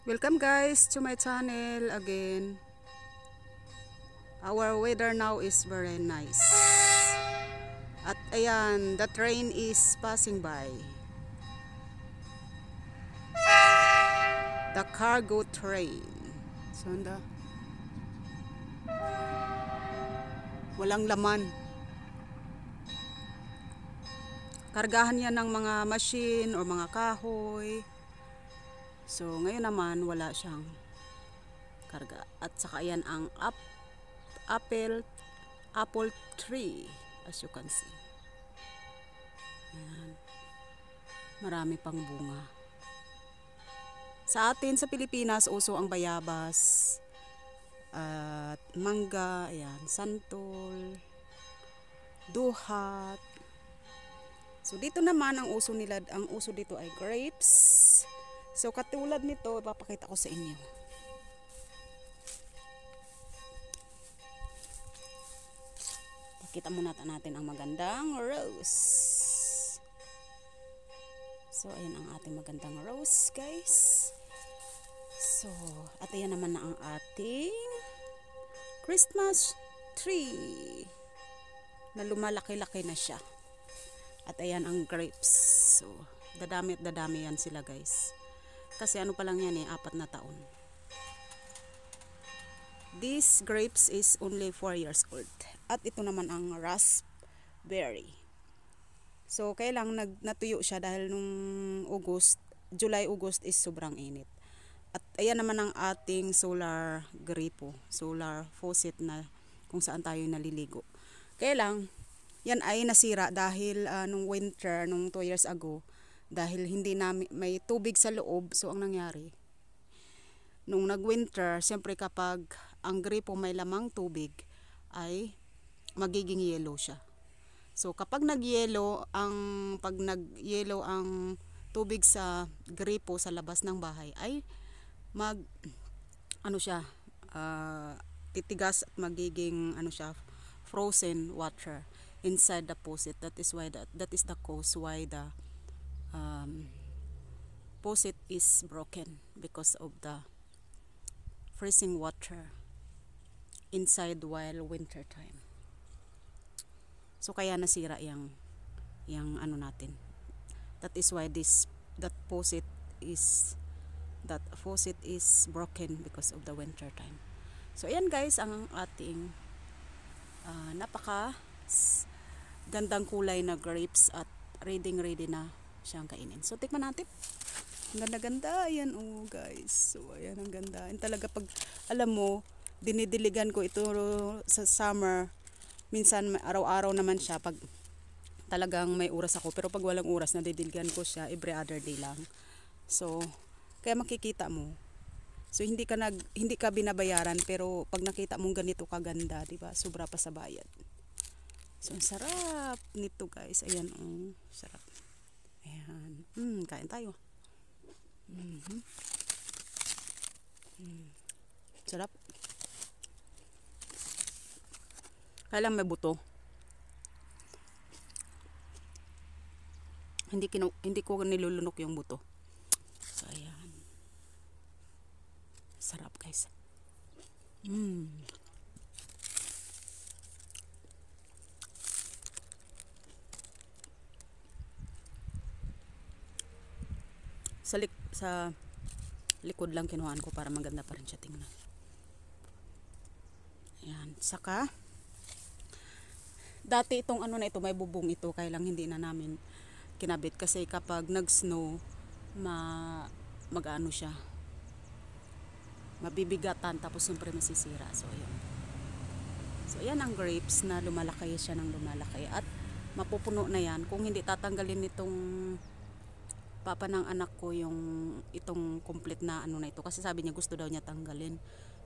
Welcome guys to my channel again. Our weather now is very nice. At ayan, the train is passing by. The cargo train. So, walang laman. Kargahan yan ng mga machine o mga kahoy. So, ngayon naman wala siyang karga. At saka yan ang apple tree, as you can see. Ayan. Marami pang bunga. Sa atin sa Pilipinas, uso ang bayabas at mangga, ayan, santol, duhat. So dito naman ang uso dito ay grapes. So katulad nito, ipapakita ko sa inyo. Pakita muna natin ang magandang rose. So ayan ang ating magandang rose, guys. So, at ayan naman na ang ating Christmas tree na lumalaki-laki na siya. At ayan ang grapes. So, dadami at dadami yan sila, guys. Kasi ano pa lang yan 4 na taon. This grapes is only 4 years old. At ito naman ang raspberry. So, kailang natuyo siya dahil nung July, August is sobrang init. At ayan naman ang ating solar gripo, solar faucet na kung saan tayo naliligo. Kailang, yan ay nasira dahil nung winter, nung 2 years ago, dahil hindi namin may tubig sa loob. So ang nangyari, nung nag-winter, siyempre kapag ang gripo may lamang tubig, ay magiging yellow siya. So kapag pag nag-yellow ang tubig sa gripo sa labas ng bahay, ay titigas at magiging frozen water inside the faucet. That is the cause why the faucet is broken, because of the freezing water inside while winter time. So kaya nasira yang natin. That is why that faucet is broken because of the winter time. So ayan guys ang ating napaka gandang kulay na grapes at ready na siyang kainin. So tikman natin. Ang ganda-ganda. Ayan guys. So ayan ang ganda. And talaga pag alam mo, dinidiligan ko ito sa summer. Minsan araw-araw naman siya pag talagang may oras ako. Pero pag walang oras, nadidiligan ko siya every other day lang. So kaya makikita mo. So hindi ka binabayaran, pero pag nakita mong ganito kaganda, 'di ba? Sobra pa sa bayad. So ang sarap nito, guys. Ayan sarap. Ayan. Kain tayo. Sarap. Kailang may buto. Hindi ko nilulunok yung buto. So ayan. Sarap, guys. Sa likod lang kinuhaan ko para maganda pa rin siya tingnan. Ayan. Saka dati itong na ito, may bubong ito, kaya lang hindi na namin kinabit kasi kapag nag-snow mag-ano siya, mabibigatan, tapos siyempre masisira. So ayan ang grapes na lumalaki siya ng lumalaki at mapupuno na yan kung hindi tatanggalin nitong papa ng anak ko itong complete na na ito, kasi sabi niya gusto daw niya tanggalin.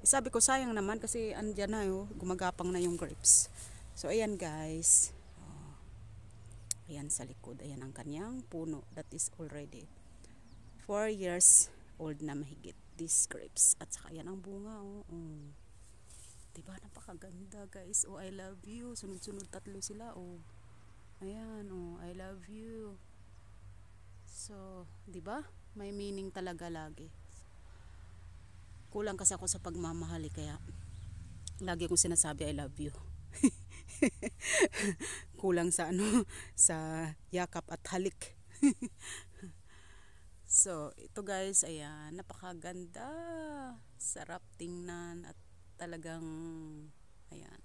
Sabi ko sayang naman kasi andyan na gumagapang na yung grapes. So ayan guys, ayan sa likod, ayan ang kanyang puno that is already 4 years old na mahigit, these grapes. At saka yan ang bunga. Diba napakaganda, guys. I love you. Sunod-sunod 3 sila. Ayan, I love you. So, 'di ba? May meaning talaga lagi. Kulang kasi ako sa pagmamahal kaya lagi kong sinasabi I love you. Kulang sa sa yakap at halik. So, ito guys, ayan, napakaganda. Sarap tingnan at talagang, ayan,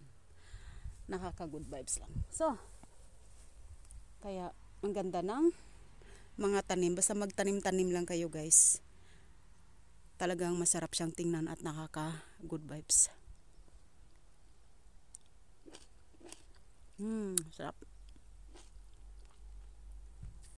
nakaka-good vibes lang. So, kaya, ang ganda ng mga tanim. Basta magtanim-tanim lang kayo guys. Talagang masarap siyang tingnan at nakaka-good vibes. Sarap.